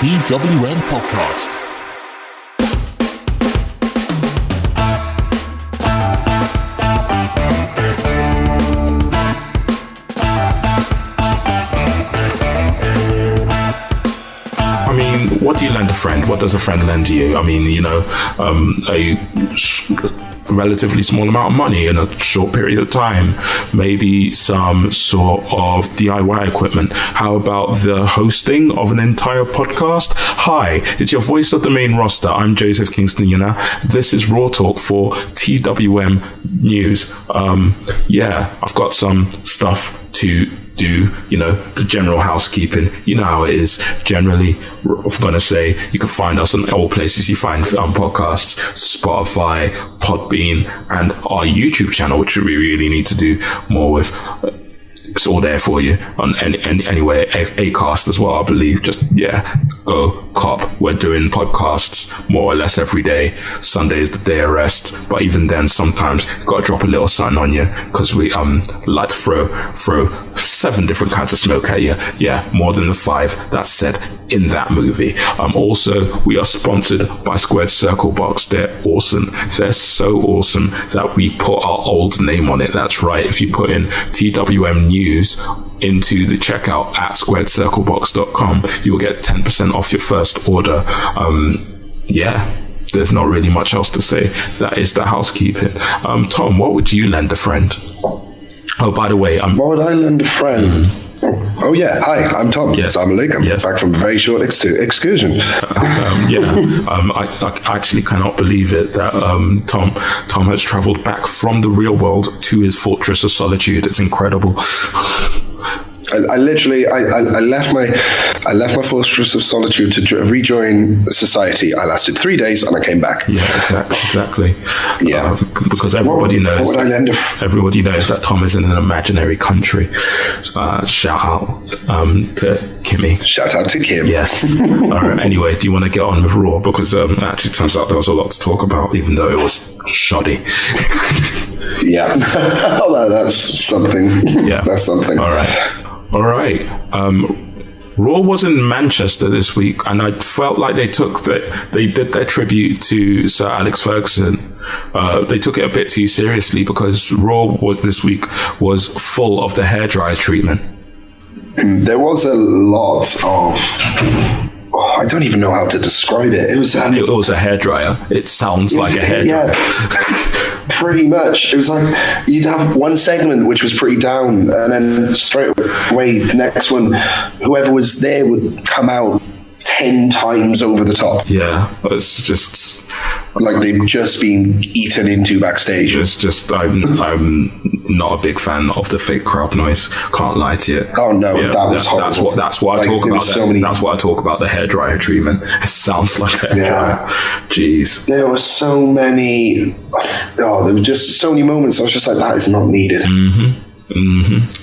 TWM Podcast. I mean, what do you lend a friend? What does a friend lend to you? I mean, a relatively small amount of money in a short period of time, maybe some sort of DIY equipment. How about the hosting of an entire podcast? Hi, it's your voice of the main roster. I'm Joseph Kingsley-Nyinah. This is Raw Talk for TWM News. I've got some stuff to do, the general housekeeping. You know how it is. Generally, I'm going to say you can find us on all places you find podcasts, Spotify, Podbean, and our YouTube channel, which we really need to do more with. It's all there for you on anyway, Acast as well, I believe. Go cop. We're doing podcasts more or less every day. Sunday is the day of rest, but even then, sometimes you've got to drop a little something on you because we like to throw 7 different kinds of smoke at you. Yeah, more than the 5 that's said in that movie. Also, we are sponsored by Squared Circle Box. They're awesome. They're so awesome that we put our old name on it. That's right. If you put in TWM News into the checkout at squaredcirclebox.com, you'll get 10% off your first order. There's not really much else to say. That is the housekeeping. Tom, what would you lend a friend? Oh, by the way, what would I lend a friend? Oh yeah, hi, I'm Tom. Yes. I'm back from a very short excursion. I actually cannot believe it that Tom has travelled back from the real world to his fortress of solitude. It's incredible. I literally left my fortress of solitude to rejoin society. I lasted 3 days and I came back. Yeah, exactly. Yeah, because everybody knows. What would I lend everybody knows that Tom is in an imaginary country. Shout out to Kimmy. Shout out to Kim. Yes. All right. Anyway, do you want to get on with Raw? Because it actually turns out there was a lot to talk about, even though it was shoddy. Yeah. Oh, that's something. Yeah, that's something. All right. Raw was in Manchester this week, and I felt like they did their tribute to Sir Alex Ferguson. They took it a bit too seriously because Raw this week was full of the hairdryer treatment. There was a lot of. I don't even know how to describe it. It was a hairdryer. It sounds like a hairdryer. Yeah. Pretty much. It was like you'd have one segment which was pretty down, and then straight away the next one, whoever was there would come out 10 times over the top. Yeah, it's just like they've just been eaten into backstage. It's just I'm not a big fan of the fake crowd noise. Can't lie to you. Oh no, that was horrible. That's what I talk about. That's why I talk about the hairdryer treatment. It sounds like a hairdryer. Yeah. Jeez. There were so many. There were just so many moments. I was just like, that is not needed.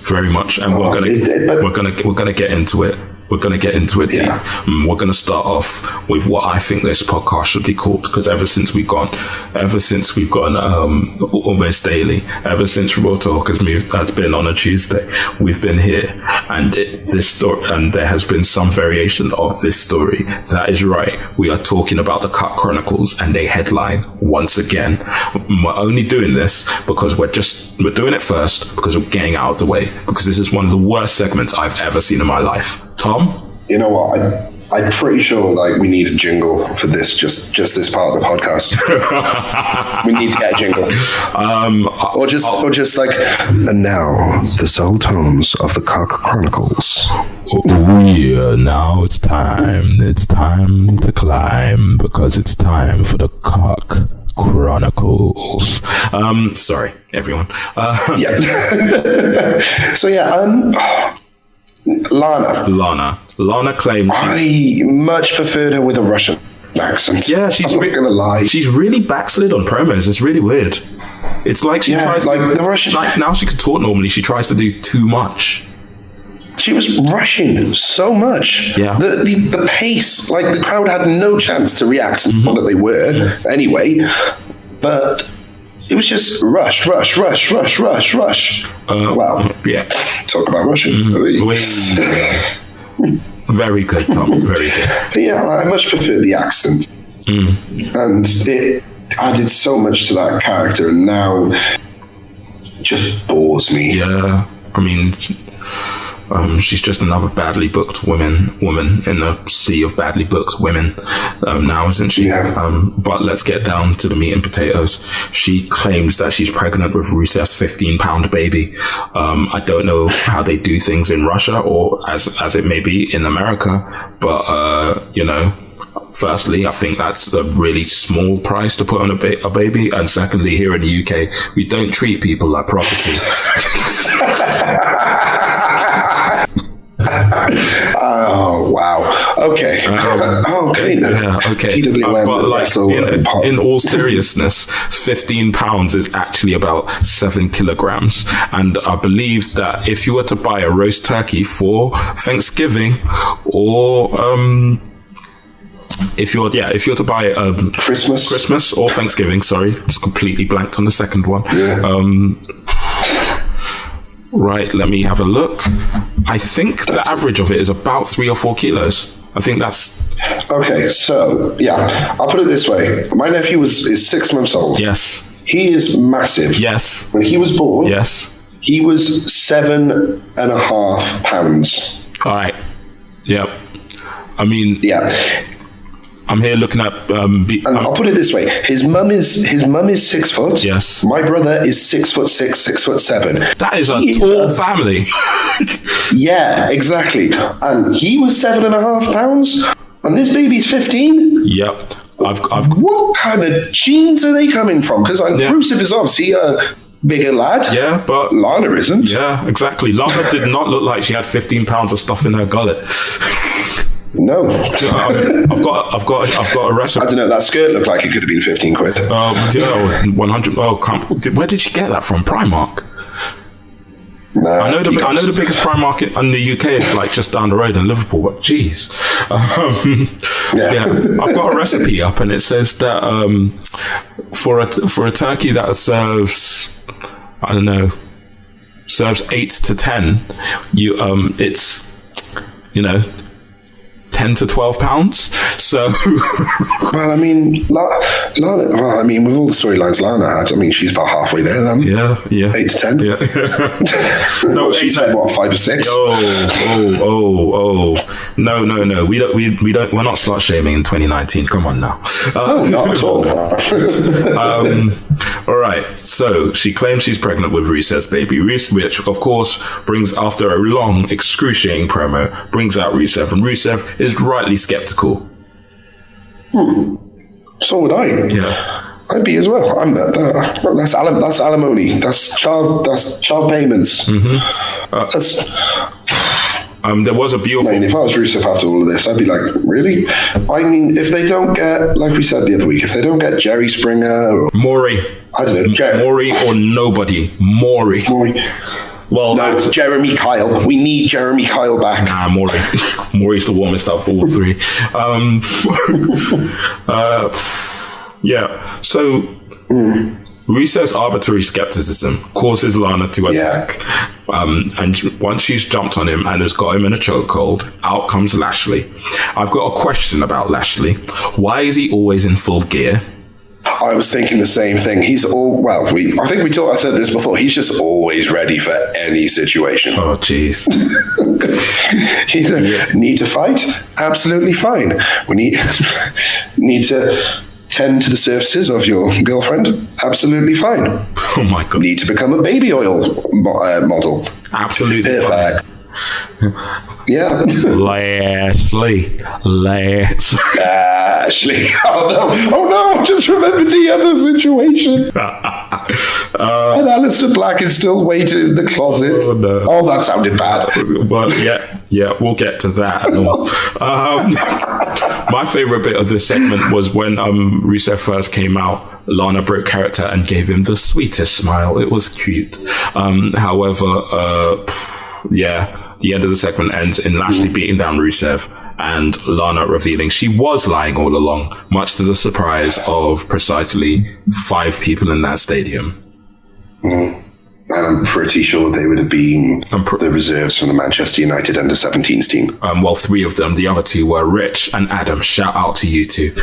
Very much, and we're gonna get into it. We're going to get into it. Yeah. We're going to start off with what I think this podcast should be called, because ever since we've gone almost daily, ever since Raw Talk has been on a Tuesday, we've been here, and there has been some variation of this story. That is right. We are talking about the Cuck Chronicles, and they headline once again. We're only doing this because we're doing it first because we're getting out of the way, because this is one of the worst segments I've ever seen in my life. Tom? You know what? I'm pretty sure we need a jingle for this, just this part of the podcast. We need to get a jingle. Or just like, and now the soul tones of the Cuck Chronicles. Oh yeah, now it's time. It's time to climb, because it's time for the Cuck Chronicles. Sorry, everyone. Yeah. So yeah, Lana claimed I much preferred her with a Russian accent. Yeah, she's not gonna lie. She's really backslid on promos. It's really weird. It's like she tries the Russian. Like now she can talk normally. She tries to do too much. She was rushing so much. Yeah. The pace, the crowd had no chance to react. Not that they were anyway, but it was just rush. Wow. Yeah. Talk about rushing. Very good, Tom. Very good. Yeah, I much prefer the accent. And it added so much to that character, and now it just bores me. Yeah, I mean, she's just another badly booked woman in a sea of badly booked women now, isn't she? Yeah. But let's get down to the meat and potatoes. She claims that she's pregnant with Rusev's 15-pound baby. I don't know how they do things in Russia or as it may be in America, but firstly, I think that's a really small price to put on a baby. And secondly, here in the UK, we don't treat people like property. Oh, wow. Okay. Okay. Yeah, okay. But in all seriousness, 15 pounds is actually about 7 kilograms. And I believe that if you were to buy a roast turkey for Thanksgiving or, if you're to buy Christmas or Thanksgiving, sorry, just completely blanked on the second one. Yeah. Right, let me have a look. I think the average of it is about 3 or 4 kilos. I think that's... Okay, so, yeah, I'll put it this way. My nephew is 6 months old. Yes. He is massive. Yes. When he was born, yes, he was 7.5 pounds. All right. Yep. I mean... Yeah. I'm here looking at... and I'll put it this way. His mum is 6 foot. Yes. My brother is 6'6", 6'7". That is a tall family. Yeah, exactly. And he was 7.5 pounds, and this baby's 15. Yep. What kind of genes are they coming from? Because Rusev is obviously a bigger lad. Yeah, but Lana isn't. Yeah, exactly. Lana did not look like she had 15 pounds of stuff in her gullet. No. I've got a recipe. I don't know, that skirt looked like it could have been 15 quid. 100. Where did she get that from? Primark? Nah, I know the biggest Primark in the UK is like just down the road in Liverpool, but geez. Yeah, I've got a recipe up and it says that for a turkey that serves, I don't know, serves 8 to 10, it's 10 to 12 pounds. So, well, I mean, Lana. Well, I mean, with all the storylines Lana had, I mean, she's about halfway there then. Yeah. 8 to 10. Yeah. No, she's had what, 5 or 6. Oh. No. We don't. We're not slut shaming in 2019. Come on now. No, not at all. All right. So she claims she's pregnant with Rusev's baby, which of course brings, after a long, excruciating promo, brings out Rusev, and Rusev is rightly skeptical. So would I. Yeah. I'd be as well. That's alimony. That's child payments. Mm-hmm. There was a beautiful... I mean, if I was Rusev after all of this, I'd be like, really? I mean, if they don't get, like we said the other week, if they don't get Jerry Springer or... Maury. I don't know. Maury or nobody. Maury. Well, no, it's Jeremy Kyle. We need Jeremy Kyle back. Nah, Maury. Maury's the warmest out of all three. Yeah. So, Rusev's arbitrary skepticism causes Lana to attack. Yeah. And once she's jumped on him and has got him in a chokehold, out comes Lashley. I've got a question about Lashley. Why is he always in full gear? I was thinking the same thing. He's I said this before. He's just always ready for any situation. Oh, jeez. Need to fight? Absolutely fine. We need to tend to the surfaces of your girlfriend? Absolutely fine. Oh my God. Need to become a baby oil model? Absolutely perfect. Yeah. Lashley. Oh no, just remember the other situation. And Aleister Black is still waiting in the closet. Oh, no. Oh, that sounded bad. But yeah, we'll get to that. My favorite bit of this segment was when Rusev first came out. Lana broke character and gave him the sweetest smile. It was cute. However, the end of the segment ends in Lashley beating down Rusev and Lana revealing she was lying all along, much to the surprise of precisely 5 people in that stadium. And I'm pretty sure they would have been the reserves from the Manchester United under-17s team. Well, 3 of them. The other 2 were Rich and Adam. Shout out to you 2.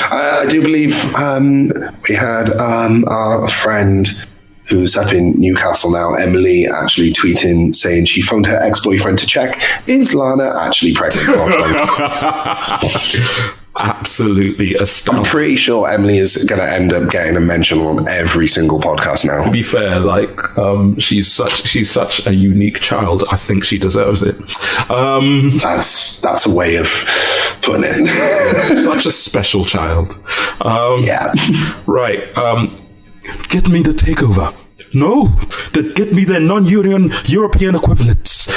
I do believe we had our friend who's up in Newcastle now, Emily, actually tweeting saying she phoned her ex-boyfriend to check, is Lana actually pregnant? Absolutely astounding. I'm pretty sure Emily is going to end up getting a mention on every single podcast now. To be fair, like, she's such a unique child. I think she deserves it. That's a way of putting it. Such a special child. Yeah. Right. Get me the takeover. No, get me the non-union European equivalents.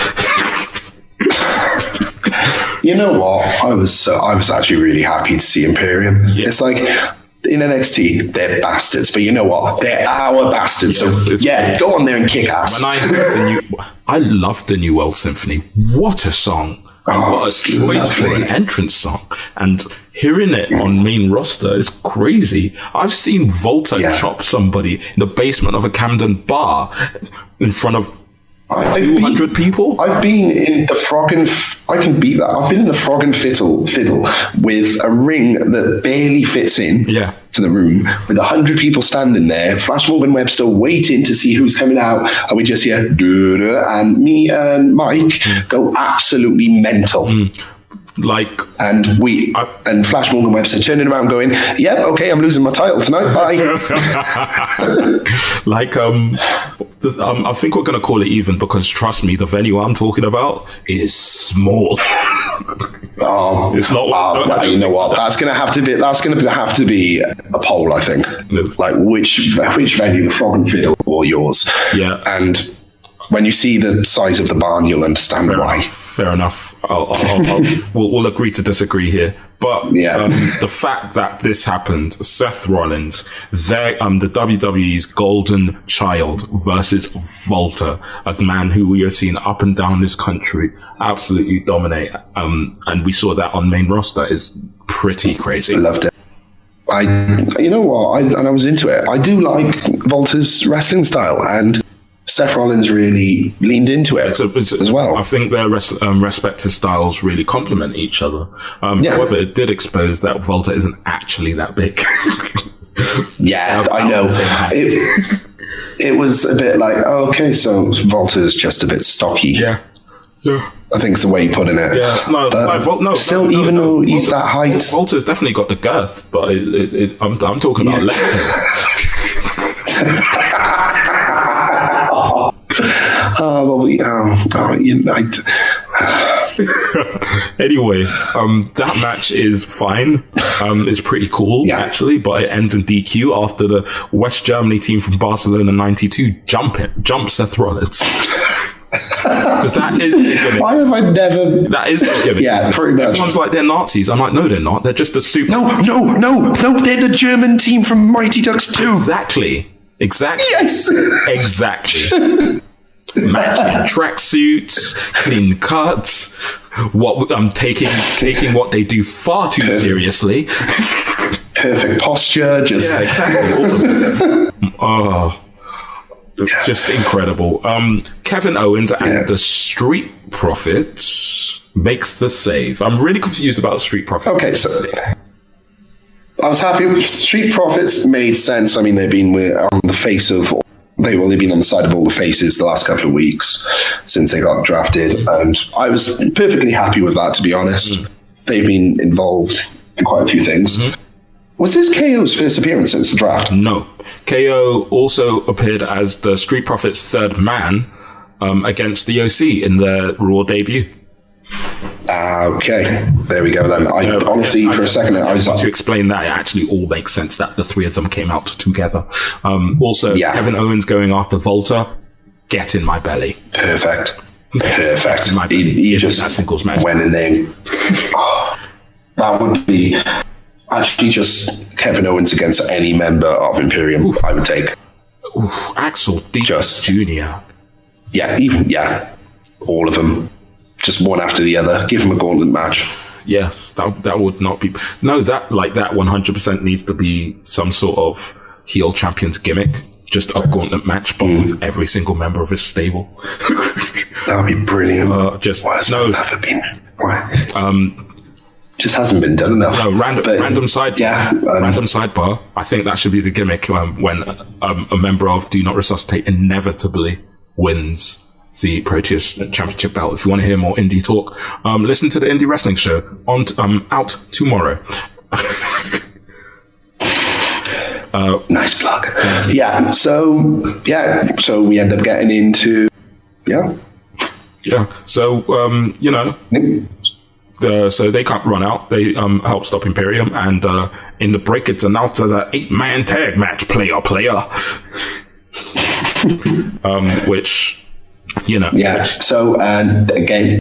You know what? I was actually really happy to see Imperium. Yeah. It's like in NXT, they're bastards, but you know what? They're our bastards. Yes, so go on there and kick ass. I love the New World Symphony. What a song! What a choice for an entrance song. And hearing it on main roster is crazy. I've seen Volta chop somebody in the basement of a Camden bar in front of 200 people. I've been in the Frog and I can beat that. I've been in the Frog and Fiddle with a ring that barely fits in to the room, with 100 people standing there, Flash Morgan Webster waiting to see who's coming out, and we just hear and me and Mike go absolutely mental. And Flash Morgan Webster turning around going, yep, okay, I'm losing my title tonight, bye. I think we're going to call it even, because trust me, the venue I'm talking about is small. It's not. You know what? That's going to have to be a poll, I think. Like which venue, the Frog and Fiddle or yours? Yeah. And when you see the size of the barn, you'll understand why. Fair enough. We'll agree to disagree here. But the fact that this happened, Seth Rollins, the WWE's golden child versus Volta, a man who we have seen up and down this country absolutely dominate. And we saw that on main roster, is pretty crazy. I loved it. You know what? I was into it. I do like Volta's wrestling style, and Seth Rollins really leaned into it as well. I think their respective styles really complement each other. However, it did expose that Volta isn't actually that big. I know. It was a bit like, okay, so Volta's just a bit stocky. Yeah. I think it's the way you're putting it. Yeah, even though he's that height. Volta's definitely got the girth, but I'm talking about length. Anyway, that match is fine. It's pretty cool, actually, but it ends in DQ after the West Germany team from Barcelona 92 jump Seth Rollins. Because that is the gimmick. Why have I never... That is the gimmick. Yeah, pretty much. Everyone's like, they're Nazis. I'm like, no, they're not. They're just a super... No, they're the German team from Mighty Ducks 2. Exactly. Yes! Exactly. Matching tracksuits, clean cuts. What I'm taking what they do far too seriously. Perfect posture. Exactly. All of it. Just incredible. Kevin Owens and the Street Profits make the save. I'm really confused about the Street Profits. Okay, so I was happy with Street Profits. Made sense. I mean, they've been on the face of. They've been on the side of all the faces the last couple of weeks since they got drafted, and I was perfectly happy with that, to be honest. They've been involved in quite a few things. Was this KO's first appearance since the draft? No. KO also appeared as the Street Profits' third man against the OC in their Raw debut. Okay, there we go then. Honestly, for a second, I was to explain that, it actually all makes sense that the three of them came out together. Kevin Owens going after Volta, get in my belly. Perfect. In my belly. He just that singles match. Went in there. That would be actually just Kevin Owens against any member of Imperium. I would take. Axel D. Jr. Yeah, all of them. Just one after the other. Give him a gauntlet match. Yes, that would not be... No, that 100% needs to be some sort of heel champion's gimmick. Just a gauntlet match, but with every single member of his stable. That would be brilliant. Just hasn't been done enough. No, random sidebar. I think that should be the gimmick when a member of Do Not Resuscitate inevitably wins the Proteus Championship belt. If you want to hear more indie talk, listen to the Indie Wrestling Show out tomorrow. Nice plug. Yeah. So we end up getting into So so they can't run out. They help stop Imperium, and in the break, it's announced as an 8-man tag match, player. Which, Yeah. So, and again,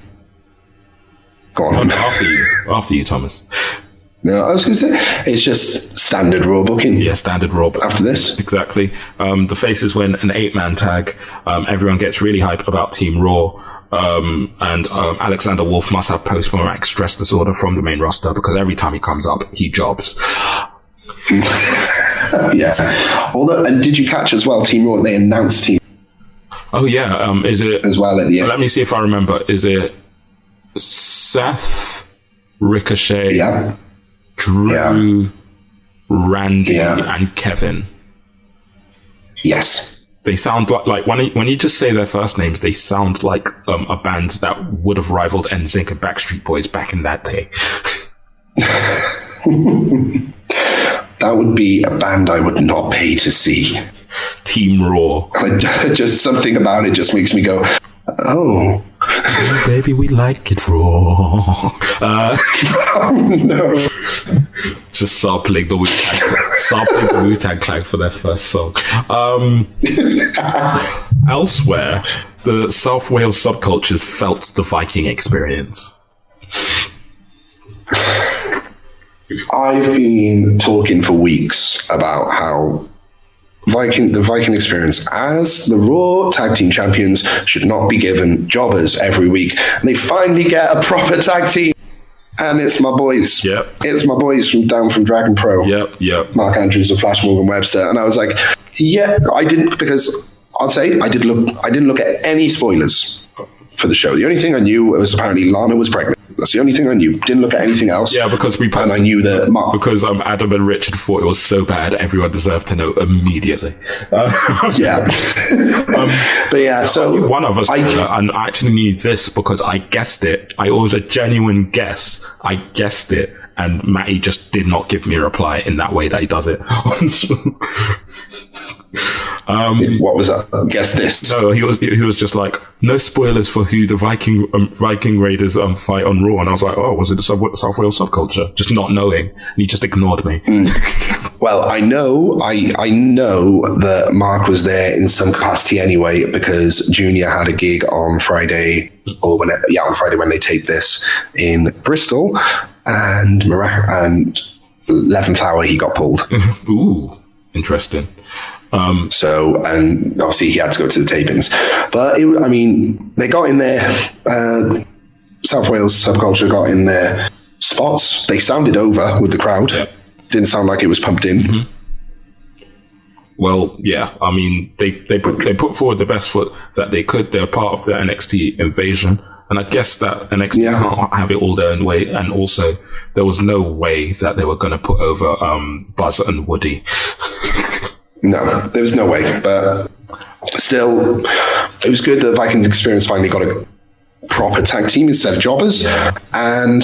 go on. After you, Thomas. No, I was going to say, it's just standard Raw booking. Yeah, standard Raw. After this. Exactly. The faces win an 8-man tag. Everyone gets really hyped about Team Raw. And Alexander Wolf must have post-traumatic stress disorder from the main roster, because every time he comes up, he jobs. Yeah. Although, and did you catch as well, Team Raw, they announced Team... Oh, yeah. Is it... As well at the end. Let me see if I remember. Is it Seth, Ricochet, Drew, Randy, and Kevin? Yes. They sound like when you just say their first names, they sound like a band that would have rivaled NSYNC and Backstreet Boys back in that day. That would be a band I would not pay to see. Team Raw. Just something about it just makes me go, oh. Baby, we like it raw. Oh, no. Just sampling the Wu-Tang Clan for their first song. Elsewhere, the South Wales subcultures felt the Viking experience. I've been talking for weeks about how the Viking experience as the Raw Tag Team Champions should not be given jobbers every week. And they finally get a proper tag team. And it's my boys. Yep. It's my boys from Dragon Pro. Yep. Mark Andrews and Flash Morgan Webster. And I was like, I didn't, because I'll say I didn't look at any spoilers for the show. The only thing I knew was apparently Lana was pregnant. That's the only thing I knew. Didn't look at anything else. Yeah, because and I knew that because Adam and Richard thought it was so bad, everyone deserved to know immediately. Yeah. But yeah, so one of us, and I actually knew this because I guessed it. It was a genuine guess. I guessed it, and Matty just did not give me a reply in that way that he does it. What was that? Guess this. No, he was just like, no spoilers for who the Viking Raiders fight on Raw, and I was like, oh, was it the South Wales subculture? Just not knowing, and he just ignored me. Well, I know that Mark was there in some capacity anyway, because Junior had a gig on Friday, on Friday when they taped this in Bristol, and 11th hour he got pulled. Ooh, interesting. So, and obviously he had to go to the tapings, but they got in there, South Wales subculture got in their spots. They sounded over with the crowd. Yep. Didn't sound like it was pumped in. Mm-hmm. Well, yeah, they put forward the best foot that they could. They're part of the NXT invasion. And I guess that NXT can't have it all their own way. And also, there was no way that they were going to put over Buzz and Woody. No, there was no way. But still, it was good that Vikings Experience finally got a proper tag team instead of jobbers. Yeah. And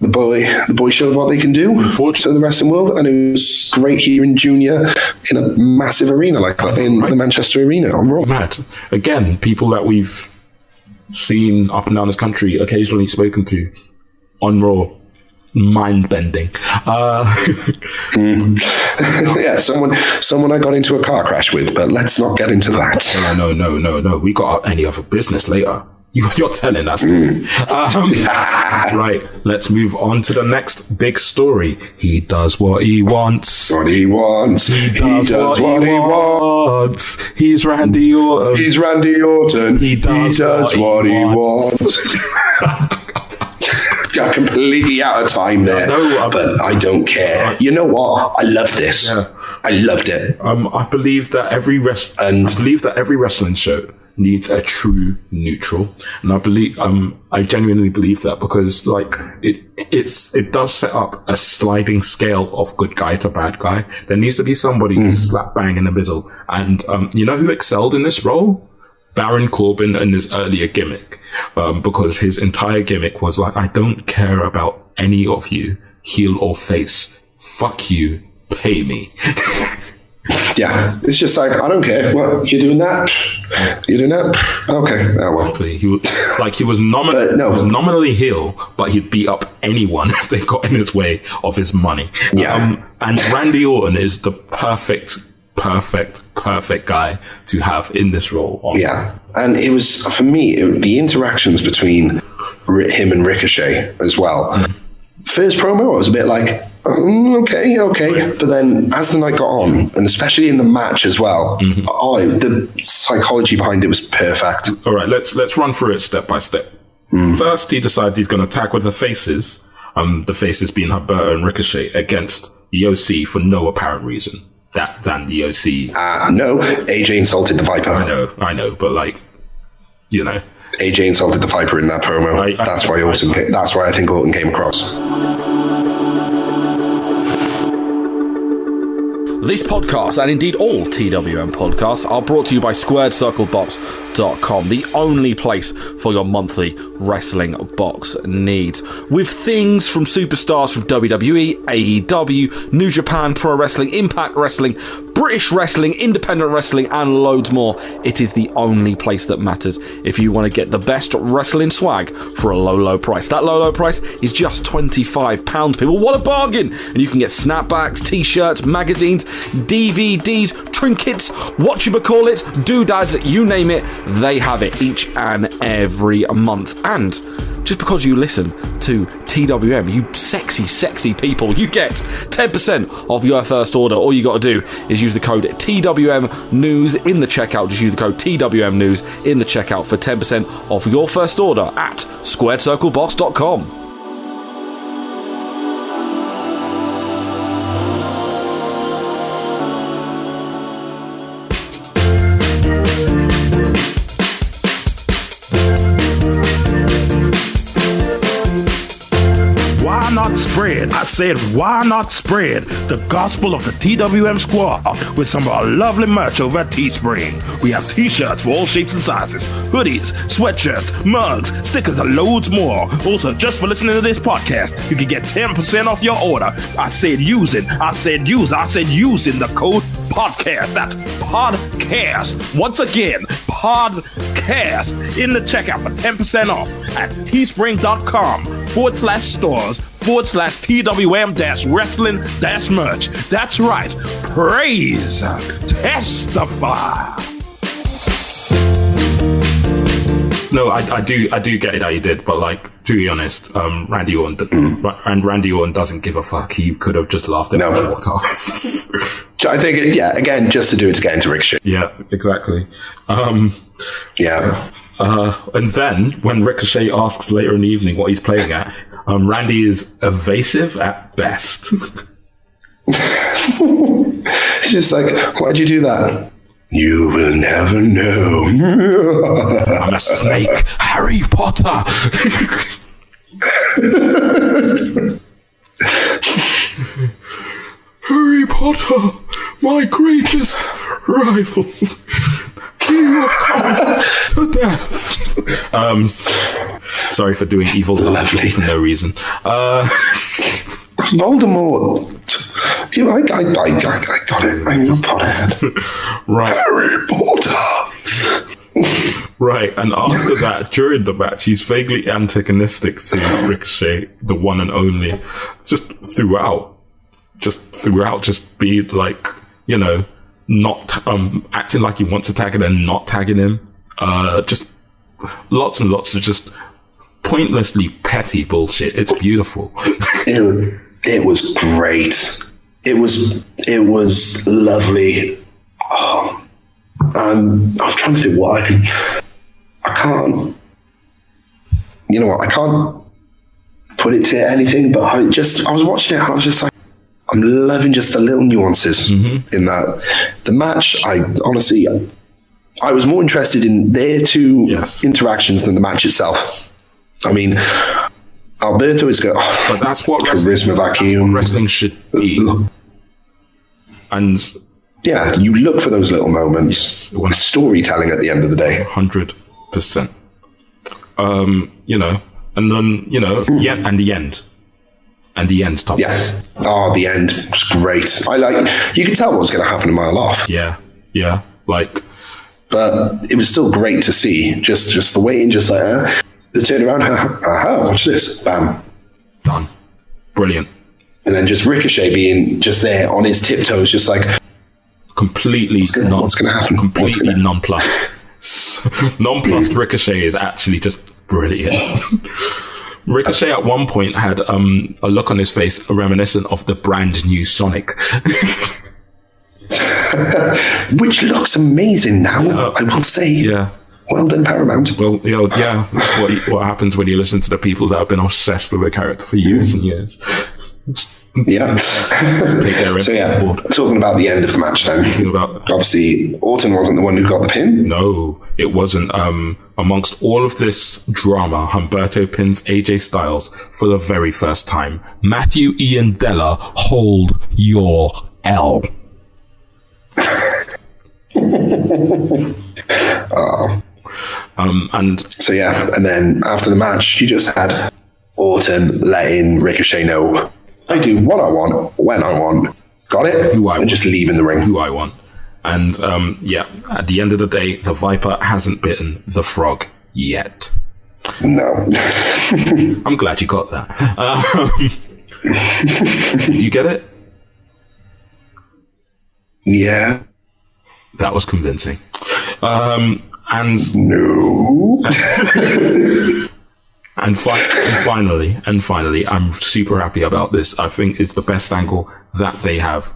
the boy showed what they can do to the wrestling world. And it was great hearing Junior in a massive arena like that, in the Manchester Arena on Raw. Mad. Again, people that we've seen up and down this country, occasionally spoken to on Raw. Mind-bending. Yeah, someone I got into a car crash with, but let's not get into that. No. We got any other business later. You're telling us. Right, let's move on to the next big story. He does what he wants. What he wants. He does what he wants. He's Randy Orton. He's Randy Orton. He does what he wants. got completely out of time there. But I don't care. You know what? I love this. Yeah. I loved it. I believe that every wrestling show needs a true neutral, and I genuinely believe that, because like it does set up a sliding scale of good guy to bad guy. There needs to be somebody slap bang in the middle, and you know who excelled in this role? Baron Corbin in his earlier gimmick, because his entire gimmick was like, I don't care about any of you, heel or face. Fuck you, pay me. Yeah, it's just like, I don't care. What, you doing that? You doing that? Okay. Oh, well. He was nominally heel, but he'd beat up anyone if they got in his way of his money. Yeah. And Randy Orton is the perfect guy to have in this role. Yeah. And it was, for me, the interactions between him and Ricochet as well. First promo, I was a bit like, okay. But then as the night got on, and especially in the match as well, the psychology behind it was perfect. All right, let's run through it step by step. First, he decides he's going to tag with the faces, the faces being Humberto and Ricochet, against the OC for no apparent reason. Than the OC. No, AJ insulted the Viper. I know, but like, you know. AJ insulted the Viper in that promo. That's why I think Orton came across. This podcast, and indeed all TWM podcasts, are brought to you by SquaredCircleBox.com, the only place for your monthly wrestling box needs. With things from superstars from WWE, AEW, New Japan Pro Wrestling, Impact Wrestling, British Wrestling, Independent Wrestling, and loads more, it is the only place that matters if you want to get the best wrestling swag for a low price. That low price is just £25, people. What a bargain! And you can get snapbacks, t-shirts, magazines, DVDs, trinkets, whatchamacallit, doodads, you name it, they have it each and every month. And just because you listen to TWM, you sexy people, you get 10% off your first order. All you got to do is use the code TWM News in the checkout. Just use the code TWM News in the checkout for 10% off your first order at SquaredCircleBox.com. I said, why not spread the gospel of the TWM squad with some of our lovely merch over at Teespring? We have t-shirts for all shapes and sizes, hoodies, sweatshirts, mugs, stickers, and loads more. Also, just for listening to this podcast, you can get 10% off your order. I said using the code podcast. That's podcast. Once again, podcast in the checkout for 10% off at teespring.com/stores/TWM-wrestling-merch. That's right. Praise. Testify. No, I do get it how you did, but like, to be honest, Randy Orton doesn't give a fuck. He could have just laughed at and walked off. I think, again, just to do it to get into Ricochet. Yeah, exactly. Yeah. And then when Ricochet asks later in the evening what he's playing at, Randy is evasive at best. He's just like, why'd you do that? You will never know. I'm a snake, Harry Potter. Harry Potter, my greatest rival. You have come to death. Sorry for doing evil lovely for no reason. Voldemort. I got it. I'm a Potterhead. Right. Harry Potter. Right, and after that, during the match, he's vaguely antagonistic to Ricochet, the one and only. Just throughout, just be like, you know, not acting like he wants to tag it and not tagging him. Just lots and lots of just pointlessly petty bullshit. It's beautiful. It was great. It was lovely. Oh, and I was trying to do what I can't. You know what? I can't put it to anything, but I was watching it and I was just like, I'm loving just the little nuances in that. The match, I was more interested in their two interactions than the match itself. I mean, Alberto is got but that's what charisma vacuum. Wrestling should be. And yeah, you look for those little moments. With storytelling at the end of the day. 100%. You know, and then, you know, and the end. And the end stops. Yes. Oh, the end was great. You could tell what was going to happen a mile off. Yeah. But it was still great to see. Just the way in, just like, the turnaround. Watch this. Bam. Done. Brilliant. And then just Ricochet being just there on his tiptoes, just like completely what's going to happen? Completely nonplussed. Nonplussed Ricochet is actually just brilliant. Ricochet at one point had a look on his face reminiscent of the brand new Sonic. Which looks amazing now, I will say. Yeah. Well done, Paramount. Well, yeah, that's what happens when you listen to the people that have been obsessed with a character for years and years. Yeah. So yeah, talking about the end of the match then. Obviously, Orton wasn't the one who got the pin. No, it wasn't. Amongst all of this drama, Humberto pins AJ Styles for the very first time. Matthew Ian Della, hold your L. And so yeah, and then after the match, you just had Orton letting Ricochet know, I do what I want, when I want, got it, and just leaving the ring. Who I want. And at the end of the day, the Viper hasn't bitten the frog yet. No. I'm glad you got that. Did you get it? Yeah. That was convincing. And no. And finally, I'm super happy about this. I think it's the best angle that they have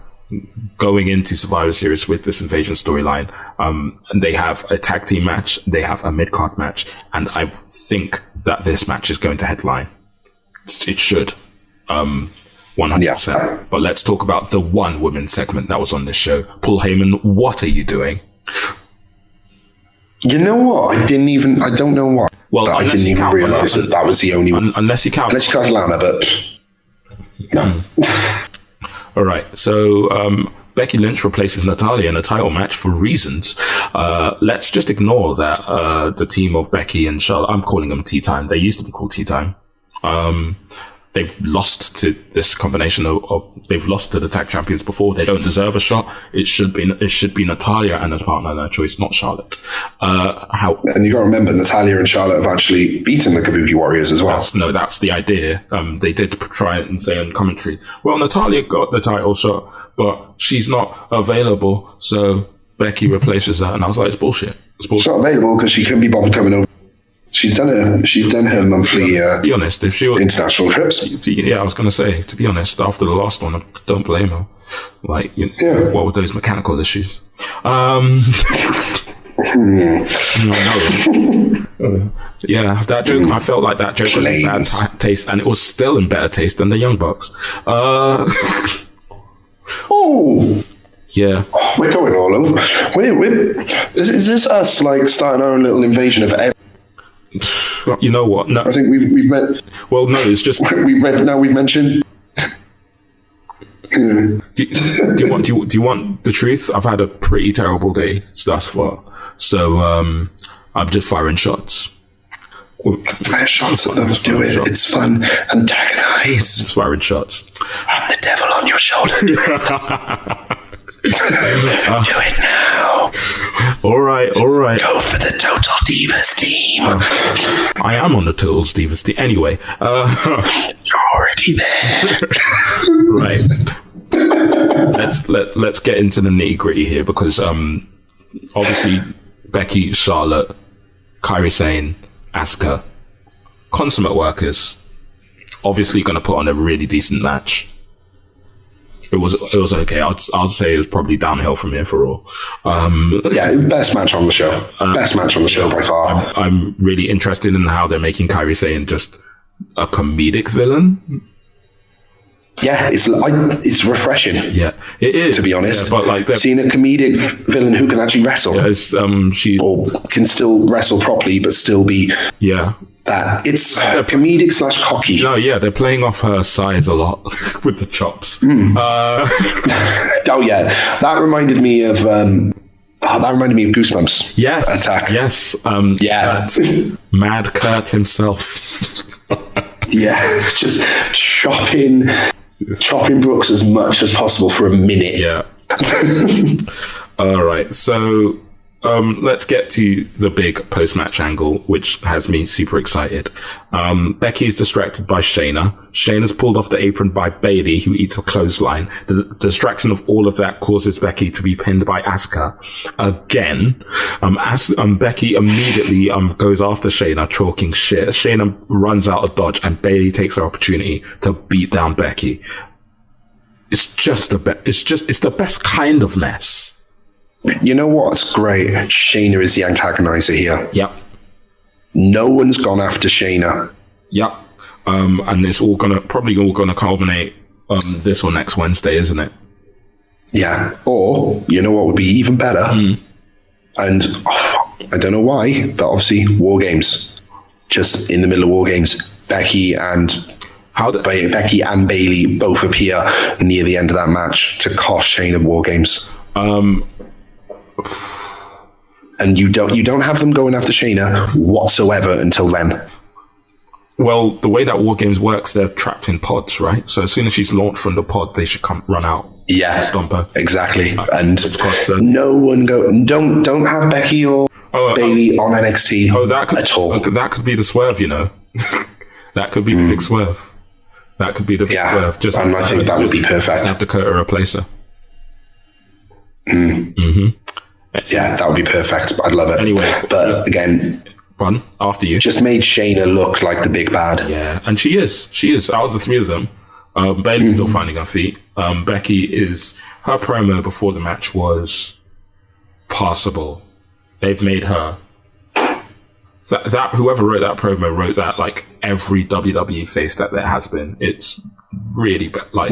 going into Survivor Series with this invasion storyline. And they have a tag team match, they have a mid-card match, and I think that this match is going to headline. It should. 100%. Yeah. But let's talk about the one women's segment that was on this show. Paul Heyman, what are you doing? You know what? I don't know why. Well, I didn't even realize that was the only one. Unless you count Lana, but no. All right. So, Becky Lynch replaces Natalya in a title match for reasons. Let's just ignore that, the team of Becky and Charlotte, I'm calling them Tea Time. They used to be called Tea Time. They've lost to this combination of they've lost to the tag champions before. They don't deserve a shot. It should be Natalya and as partner their choice, not Charlotte. And you got to remember, Natalya and Charlotte have actually beaten the Kabuki Warriors as well. That's the idea. They did try it and say on commentary, well, Natalya got the title shot, but she's not available, so Becky replaces her. And I was like, it's bullshit. She's not available because she couldn't be bothered coming over. She's done her monthly to be honest, if she was, international trips. Yeah, I was going to say, to be honest, after the last one, I don't blame her. Like, what were those mechanical issues? Yeah, that joke, I felt like that joke was in bad taste, and it was still in better taste than the Young Bucks. Yeah. Oh, we're going all over. Is this us, like, starting our own little invasion of everything? You know what? No, I think we've met. Well, no, it's just we've mentioned. Do you want the truth? I've had a pretty terrible day thus far, so I'm just firing shots. Fire shots at them. Do it. It's fun. Antagonize. Just firing shots. I'm the devil on your shoulder. Do it now. All right. Go for the Total Divas team. I am on the Total Divas team. Anyway. You're already there. Right. Let's get into the nitty gritty here because obviously Becky, Charlotte, Kairi Sane, Asuka, consummate workers, obviously going to put on a really decent match. It was okay. I'd say it was probably downhill from here for all. Best match on the show. Best match on the show by far. I'm really interested in how they're making Kairi Sane just a comedic villain. Yeah, it's refreshing. Yeah, it is, to be honest. Yeah, but like seeing a comedic villain who can actually wrestle, or can still wrestle properly, but still be that it's comedic / cocky. No, yeah, they're playing off her size a lot with the chops. Oh yeah, that reminded me of Goosebumps. Yes, attack. Yes, Mad Kurt himself. Yeah, just chopping Brooks as much as possible for a minute. Yeah. All right, so let's get to the big post-match angle, which has me super excited. Becky's distracted by Shayna. Shayna's pulled off the apron by Bayley, who eats a clothesline. The distraction of all of that causes Becky to be pinned by Asuka again. Becky immediately goes after Shayna, talking shit. Shayna runs out of dodge, and Bayley takes her opportunity to beat down Becky. It's the best kind of mess. You know what's great? Shayna is the antagonizer here. Yep. No one's gone after Shayna. Yep. And it's probably all gonna culminate this or next Wednesday, isn't it? Yeah. Or, you know what would be even better? And I don't know why, but obviously War Games. Just in the middle of War Games, Becky and Bayley both appear near the end of that match to cost Shayna War Games. And you don't have them going after Shayna whatsoever until then. Well, the way that War Games works, they're trapped in pods, right? So as soon as she's launched from the pod, they should run out. Yeah, and stomp her. Exactly. And no one don't have Becky or Bayley on NXT. At all. That could be the swerve, you know. That could be the big swerve. That could be the big swerve. And I think that would be perfect. Have Dakota replace her. Yeah, that would be perfect. I'd love it. Anyway, but again, after you, just made Shayna look like the big bad. Yeah, and she is out of the three of them. Bayley's still finding her feet. Becky her promo before the match was passable. They've made her that whoever wrote that promo wrote that like every WWE face that there has been. It's really like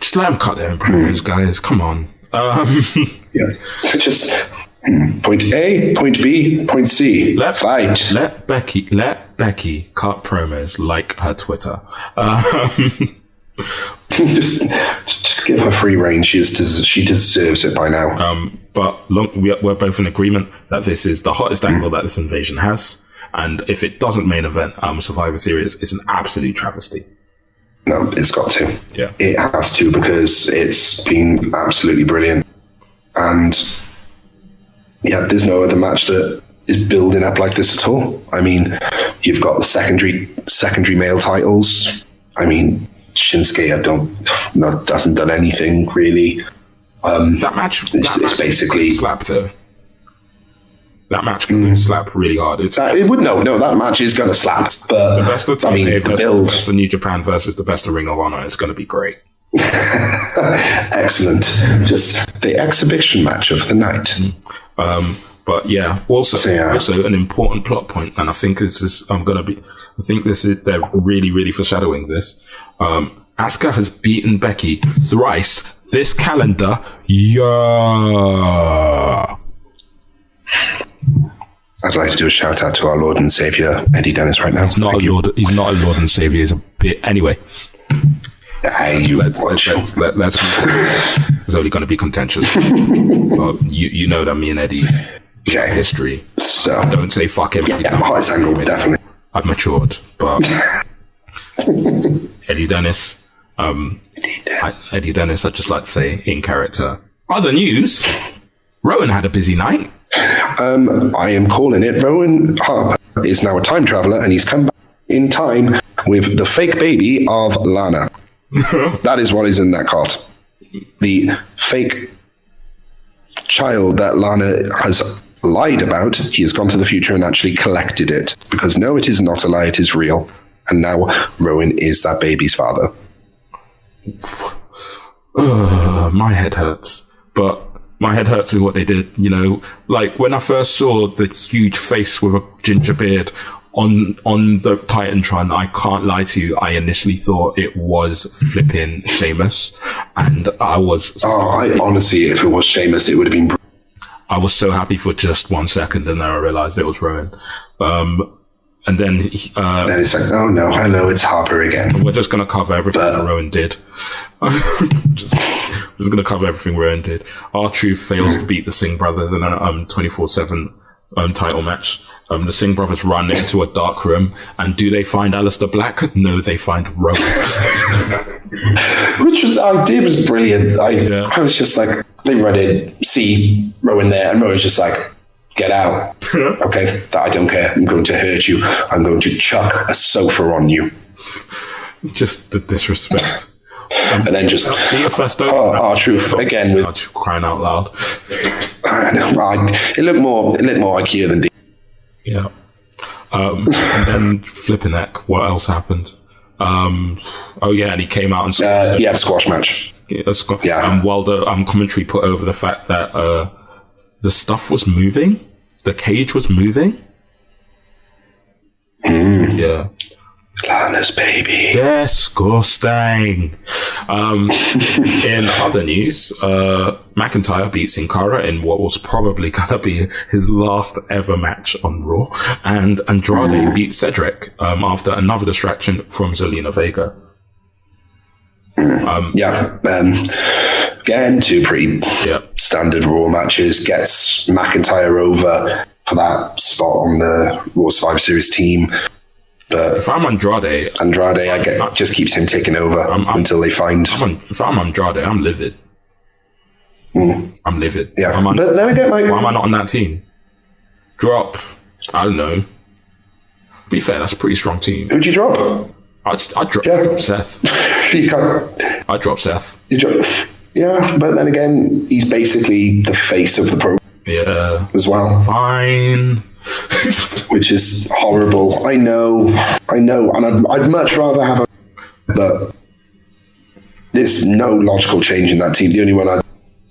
just let them cut their own promos, guys. Come on. Just point A, point B, point C. Fight. Let Becky cut promos like her Twitter. Just give her free reign. She deserves it by now. But we're both in agreement that this is the hottest angle that this invasion has, and if it doesn't main event Survivor Series, it's an absolute travesty. No, it's got to. Yeah. It has to, because it's been absolutely brilliant. And yeah, there's no other match that is building up like this at all. I mean, you've got the secondary male titles. I mean, Shinsuke hasn't done anything really. That match basically slapped her. That match can slap really hard. That match is going to slap. But the best of the build, the best of New Japan versus the best of Ring of Honor is going to be great. Excellent. Just the exhibition match of the night. But yeah, also an important plot point, and I think they're really, really foreshadowing this. Asuka has beaten Becky thrice this calendar year. I'd like to do a shout out to our Lord and Savior Eddie Dennis right now. He's not a Lord and Savior. He's a bit anyway. Let's it's only going to be contentious. Well, you know that me and Eddie history. So don't say fuck him. Hottest angle, definitely. I've matured, but Eddie Dennis. Eddie Dennis, I'd just like to say in character. Other news: Rowan had a busy night. I am calling it. Rowan Harper is now a time traveler, and he's come back in time with the fake baby of Lana. That is what is in that cot. The fake child that Lana has lied about. He has gone to the future and actually collected it, because no, it is not a lie, it is real. And now Rowan is that baby's father. My head hurts. But my head hurts with what they did, you know. Like, when I first saw the huge face with a ginger beard on the Titantron, I can't lie to you, I initially thought it was flipping Sheamus, and I was... honestly, if it was Sheamus, it would have been... I was so happy for just 1 second, and then I realized it was Rowan. And then it's like, oh no, hello, it's Harper again. We're just going to cover everything that Rowan did. just going to cover everything Rowan did. R-Truth fails to beat the Singh brothers in a 24/7 title match. The Singh brothers run into a dark room, and do they find Aleister Black? No, they find Rowan. Which was brilliant. I was just like, they run in, see Rowan there, and Rowan's just like, get out. Okay, I don't care. I'm going to hurt you. I'm going to chuck a sofa on you. Just the disrespect. And then just R-Truth again with crying out loud. It looked more IKEA than D. Yeah. And then flipping heck, what else happened? And he came out and he had a squash match. Yeah. While the commentary put over the fact that the stuff was moving, the cage was moving. Yeah. Lana's baby. Disgusting. In other news, McIntyre beat Sin Cara in what was probably going to be his last ever match on Raw, and Andrade beat Cedric after another distraction from Zelina Vega. Again, two pretty standard Raw matches. Gets McIntyre over for that spot on the Raw Survivor Series team. But if I'm Andrade, just keeps him taking over until they find. If I'm Andrade, I'm livid. I'm livid. Yeah, but let me get why am I not on that team? Drop. I don't know. Be fair, that's a pretty strong team. Who'd you drop? I'd drop Seth. You can't. I'd drop Seth. Yeah, but then again, he's basically the face of the program. Yeah. As well. Fine. Which is horrible. I know. And I'd much rather have but there's no logical change in that team. The only one I'd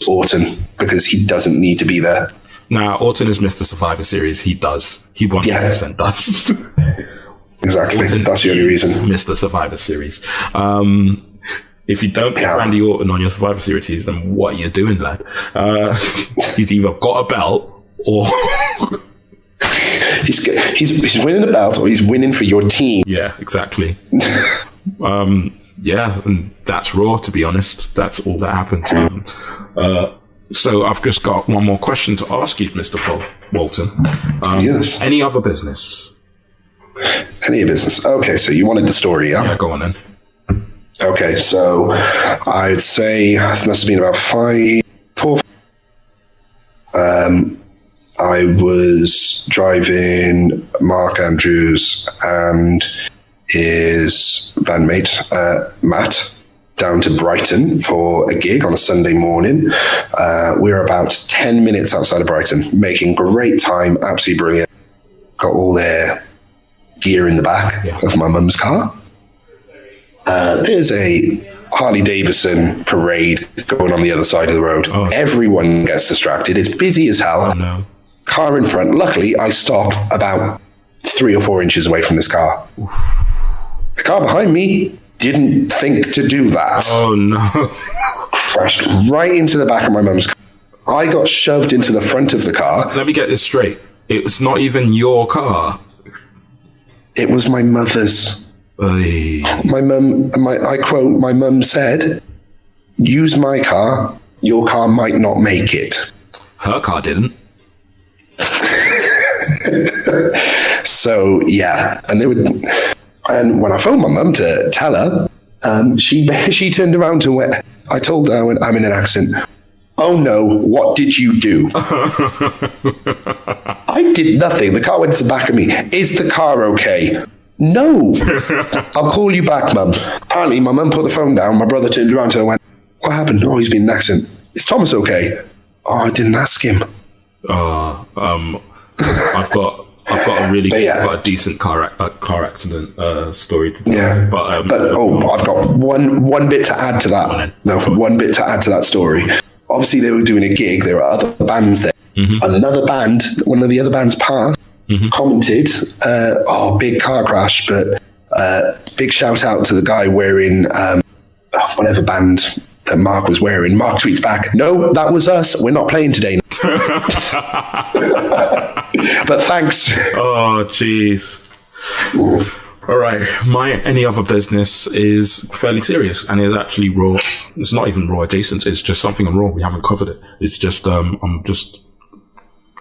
is Orton, because he doesn't need to be there. Nah, Orton is Mr. Survivor Series. He does. He 100% does. Exactly. Orton, that's the only reason. Mr. Survivor Series. If you don't get Randy Orton on your Survivor Series, then what are you doing, lad? He's either got a belt or... he's winning a belt, or he's winning for your team. Yeah, exactly. And that's Raw, to be honest. That's all that happened. So I've just got one more question to ask you, Mr. Walton. Yes. Any other business? Any business. Okay, so you wanted the story, yeah? Yeah, go on then. Okay, so I'd say it must have been about 4. I was driving Mark Andrews and his bandmate, Matt, down to Brighton for a gig on a Sunday morning. We were about 10 minutes outside of Brighton, making great time, absolutely brilliant. Got all their gear in the back of my mum's car. There's a Harley Davidson parade going on the other side of the road. Oh. Everyone gets distracted. It's busy as hell. Oh, no. Car in front. Luckily, I stopped about 3 or 4 inches away from this car. Oof. The car behind me didn't think to do that. Oh, no. Crashed right into the back of my mum's car. I got shoved into the front of the car. Let me get this straight. It was not even your car. It was my mother's. Oy. I quote, my mum said, use my car, your car might not make it. Her car didn't. So, yeah. And when I phoned my mum to tell her, she turned around and went, I told her, I'm in an accent, oh no, what did you do? I did nothing. The car went to the back of me. Is the car okay? No. I'll call you back, Mum. Apparently, my mum put the phone down. My brother turned around to her and went, what happened? Oh, he's been in an accident. Is Thomas okay? Oh, I didn't ask him. I've got a decent car accident story to tell. Yeah, but I've got one bit to add to that. One bit to add to that story. Obviously, they were doing a gig. There were other bands there. Mm-hmm. Another band, one of the other bands passed. commented, big car crash, but big shout out to the guy wearing whatever band that Mark was wearing. Mark tweets back, no, that was us. We're not playing today. But thanks. Oh, jeez. All right. My any other business is fairly serious and is actually Raw. It's not even Raw adjacent. It's just something on Raw. We haven't covered it. It's just, I'm just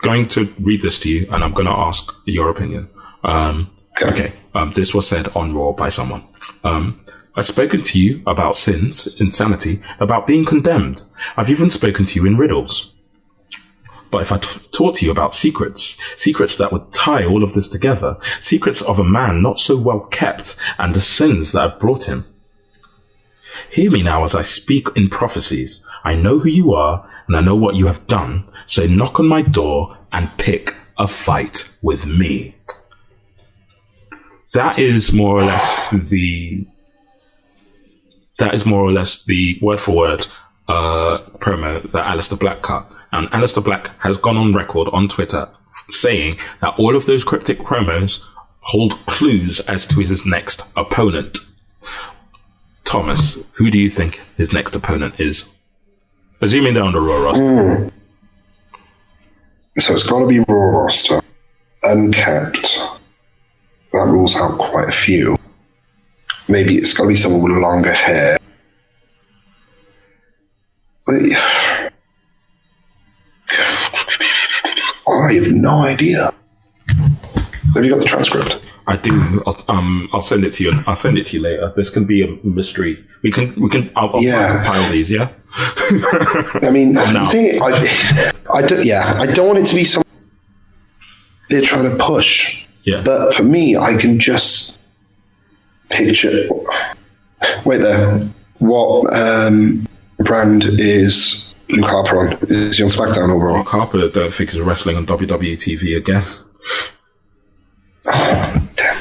going to read this to you and I'm going to ask your opinion. Okay. This was said on Raw by someone. I've spoken to you about sins, insanity, about being condemned. I've even spoken to you in riddles. But if I taught to you about secrets that would tie all of this together, secrets of a man not so well kept and the sins that have brought him. Hear me now as I speak in prophecies. I know who you are and I know what you have done. So knock on my door and pick a fight with me. That is more or less the word for word promo that Aleister Black cut. And Aleister Black has gone on record on Twitter saying that all of those cryptic promos hold clues as to his next opponent. Thomas, who do you think his next opponent is? Assuming they're on the Raw roster. So it's got to be Raw roster. Unkept. That rules out quite a few. Maybe it's got to be someone with longer hair. I have no idea. Have you got the transcript? I do. I'll send it to you. I'll send it to you later. This can be a mystery. I'll compile these. Yeah. I mean, I don't want it to be something they're trying to push. Yeah. But for me, I can just picture. Wait there. What brand is Luke Harper on? Is he on SmackDown overall? Luke Harper, I don't think is wrestling on WWE TV again. Oh, damn.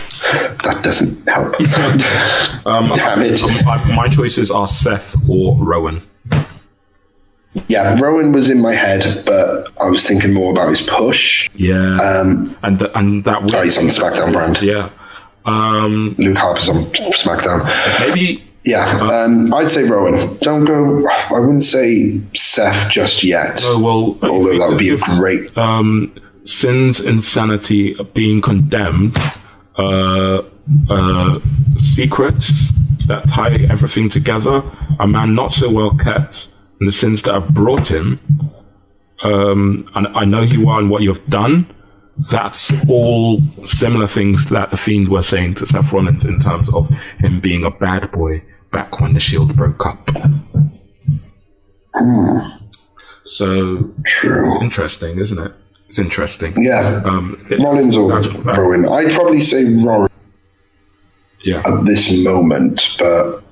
That doesn't help. Damn it. My choices are Seth or Rowan. Yeah, Rowan was in my head, but I was thinking more about his push. Yeah. And that he's on the SmackDown brand. Yeah. Luke Harper's on SmackDown. Maybe. Yeah. I'd say Rowan. Don't go. I wouldn't say Seth just yet. Oh, well. Although that would be a great. Sins, insanity, being condemned, secrets that tie everything together, a man not so well kept, and the sins that have brought him, and I know you are and what you have done. That's all similar things that the Fiend were saying to Seth Rollins in terms of him being a bad boy back when the Shield broke up. So True. It's interesting, isn't it? It's interesting. Yeah. Rollins or Rowan. I'd probably say Rowan. Yeah. At this moment, but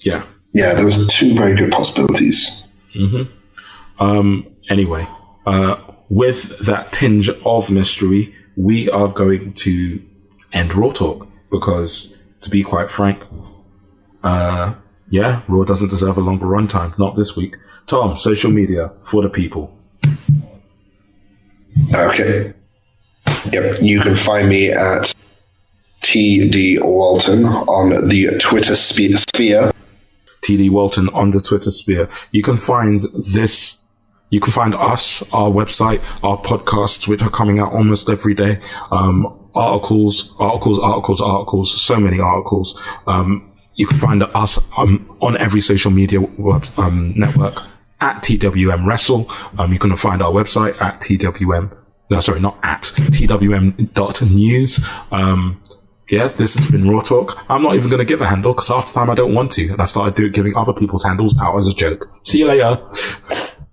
yeah, there was two very good possibilities. Anyway, with that tinge of mystery, we are going to end Raw Talk because, to be quite frank, Raw doesn't deserve a longer runtime. Not this week. Tom, social media for the people. Okay. Yep. You can find me at TD Walton on the Twitter sphere. TD Walton on the Twitter sphere. You can find us, our website, our podcasts, which are coming out almost every day. Articles, so many articles. You can find us on every social media network at TWM Wrestle. You can find our website at twm.news. This has been Raw Talk. I'm not even going to give a handle because half the time I don't want to, and I started giving other people's handles out as a joke. See you later.